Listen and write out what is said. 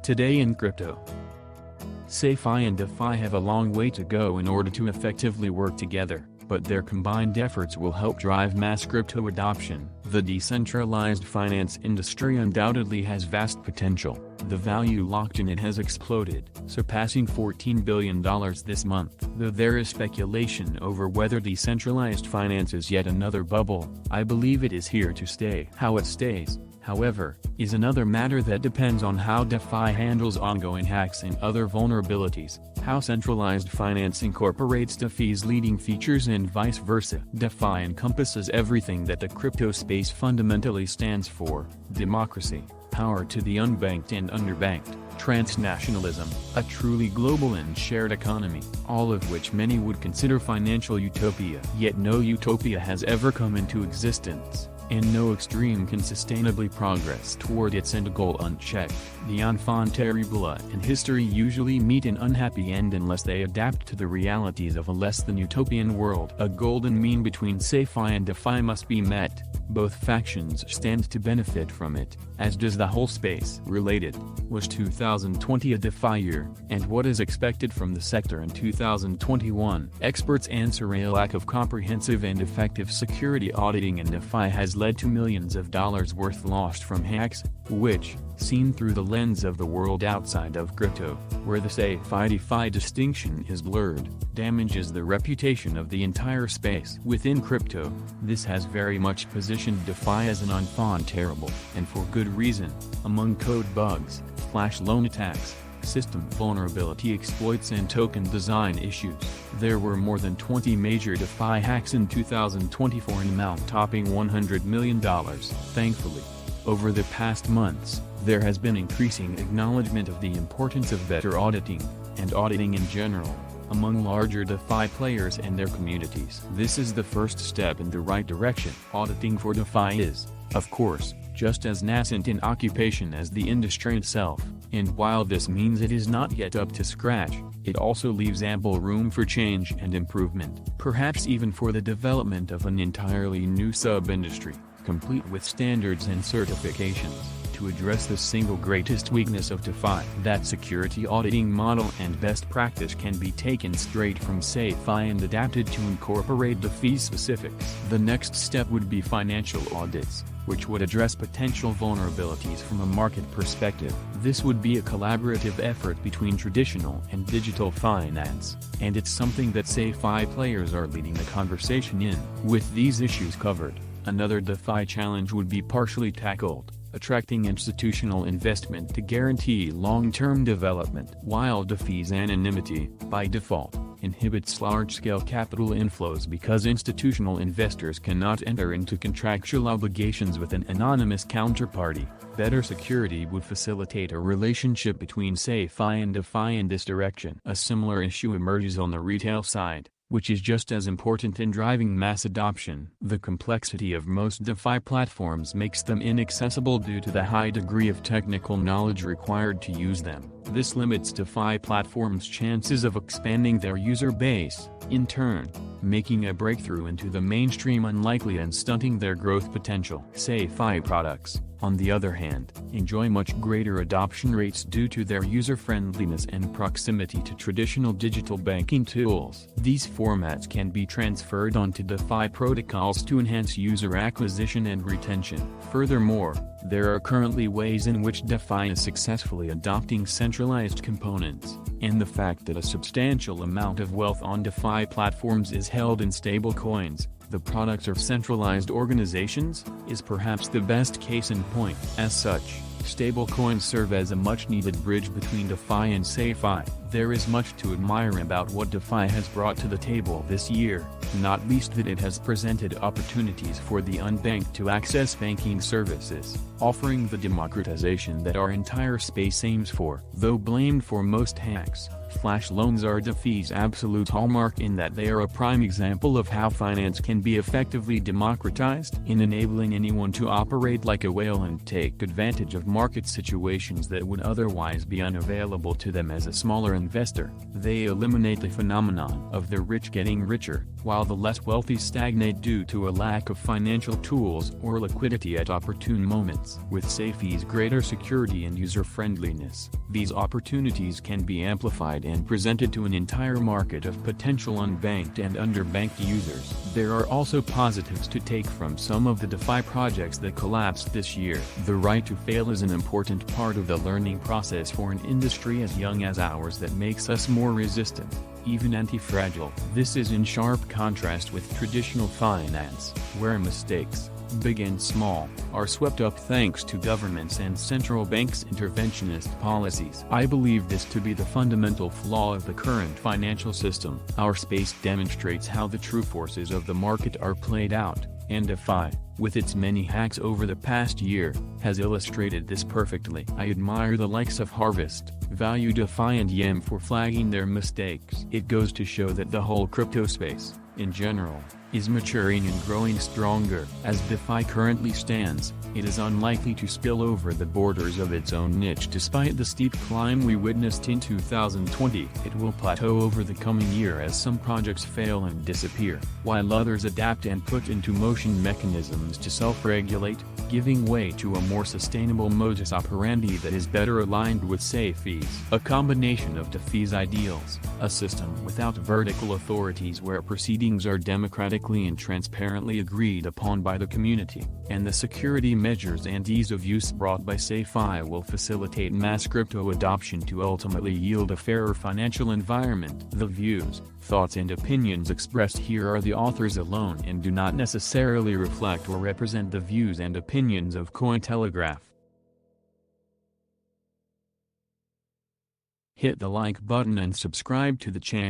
Today in crypto. CeFi and DeFi have a long way to go in order to effectively work together, but their combined efforts will help drive mass crypto adoption. The decentralized finance industry undoubtedly has vast potential. The value locked in it has exploded, surpassing $14 billion this month. Though there is speculation over whether decentralized finance is yet another bubble, I believe it is here to stay. How it stays, however, is another matter that depends on how DeFi handles ongoing hacks and other vulnerabilities, how centralized finance incorporates DeFi's leading features and vice versa. DeFi encompasses everything that the crypto space fundamentally stands for: democracy, power to the unbanked and underbanked, transnationalism, a truly global and shared economy, all of which many would consider financial utopia. Yet no utopia has ever come into existence, and no extreme can sustainably progress toward its end goal unchecked. The enfant terrible and history usually meet an unhappy end unless they adapt to the realities of a less than utopian world. A golden mean between CeFi and DeFi must be met. Both factions stand to benefit from it, as does the whole space. Related, was 2020 a DeFi year, and what is expected from the sector in 2021? Experts answer a lack of comprehensive and effective security auditing in DeFi has led to millions of dollars worth lost from hacks, which, seen through the lens of the world outside of crypto, where the CeFi DeFi distinction is blurred, damages the reputation of the entire space. Within crypto, this has very much positioned DeFi as an enfant terrible, and for good reason. Among code bugs, flash loan attacks, system vulnerability exploits and token design issues, there were more than 20 major DeFi hacks in 2024, an amount topping $100 million. Thankfully, over the past months, there has been increasing acknowledgement of the importance of better auditing, and auditing in general, among larger DeFi players and their communities. This is the first step in the right direction. Auditing for DeFi is, of course, just as nascent in occupation as the industry itself, and while this means it is not yet up to scratch, it also leaves ample room for change and improvement, perhaps even for the development of an entirely new sub-industry, complete with standards and certifications, to address the single greatest weakness of DeFi. That security auditing model and best practice can be taken straight from CeFi and adapted to incorporate DeFi specifics. The next step would be financial audits, which would address potential vulnerabilities from a market perspective. This would be a collaborative effort between traditional and digital finance, and it's something that CeFi players are leading the conversation in. With these issues covered, another DeFi challenge would be partially tackled: attracting institutional investment to guarantee long-term development. While DeFi's anonymity, by default, inhibits large-scale capital inflows because institutional investors cannot enter into contractual obligations with an anonymous counterparty, better security would facilitate a relationship between CeFi and DeFi in this direction. A similar issue emerges on the retail side, which is just as important in driving mass adoption. The complexity of most DeFi platforms makes them inaccessible due to the high degree of technical knowledge required to use them. This limits DeFi platforms' chances of expanding their user base, in turn, making a breakthrough into the mainstream unlikely and stunting their growth potential. CeFi products, on the other hand, enjoy much greater adoption rates due to their user-friendliness and proximity to traditional digital banking tools. These formats can be transferred onto DeFi protocols to enhance user acquisition and retention. Furthermore, there are currently ways in which DeFi is successfully adopting centralized components, and the fact that a substantial amount of wealth on DeFi platforms is held in stablecoins, the products of centralized organizations, is perhaps the best case in point. As such, stablecoins serve as a much-needed bridge between DeFi and CeFi. There is much to admire about what DeFi has brought to the table this year, not least that it has presented opportunities for the unbanked to access banking services, offering the democratization that our entire space aims for. Though blamed for most hacks, Flash loans are DeFi's absolute hallmark in that they are a prime example of how finance can be effectively democratized in enabling anyone to operate like a whale and take advantage of market situations that would otherwise be unavailable to them as a smaller investor. They eliminate the phenomenon of the rich getting richer, while the less wealthy stagnate due to a lack of financial tools or liquidity at opportune moments. With CeFi's greater security and user-friendliness, these opportunities can be amplified and presented to an entire market of potential unbanked and underbanked users. There are also positives to take from some of the DeFi projects that collapsed this year. The right to fail is an important part of the learning process for an industry as young as ours that makes us more resistant, even anti-fragile. This is in sharp contrast with traditional finance, where mistakes, big and small, are swept up thanks to governments and central banks' interventionist policies. I believe this to be the fundamental flaw of the current financial system. Our space demonstrates how the true forces of the market are played out, and DeFi, with its many hacks over the past year, has illustrated this perfectly. I admire the likes of Harvest, Value DeFi and Yem for flagging their mistakes. It goes to show that the whole crypto space, in general, is maturing and growing stronger. As DeFi currently stands, it is unlikely to spill over the borders of its own niche. Despite the steep climb we witnessed in 2020, it will plateau over the coming year as some projects fail and disappear, while others adapt and put into motion mechanisms to self-regulate, giving way to a more sustainable modus operandi that is better aligned with CeFi's. A combination of DeFi's ideals, a system without vertical authorities where proceedings are democratically and transparently agreed upon by the community, and the security measures and ease of use brought by CeFi will facilitate mass crypto adoption to ultimately yield a fairer financial environment. The views, thoughts and opinions expressed here are the authors alone and do not necessarily reflect or represent the views and opinions of Cointelegraph. Hit the like button and subscribe to the channel.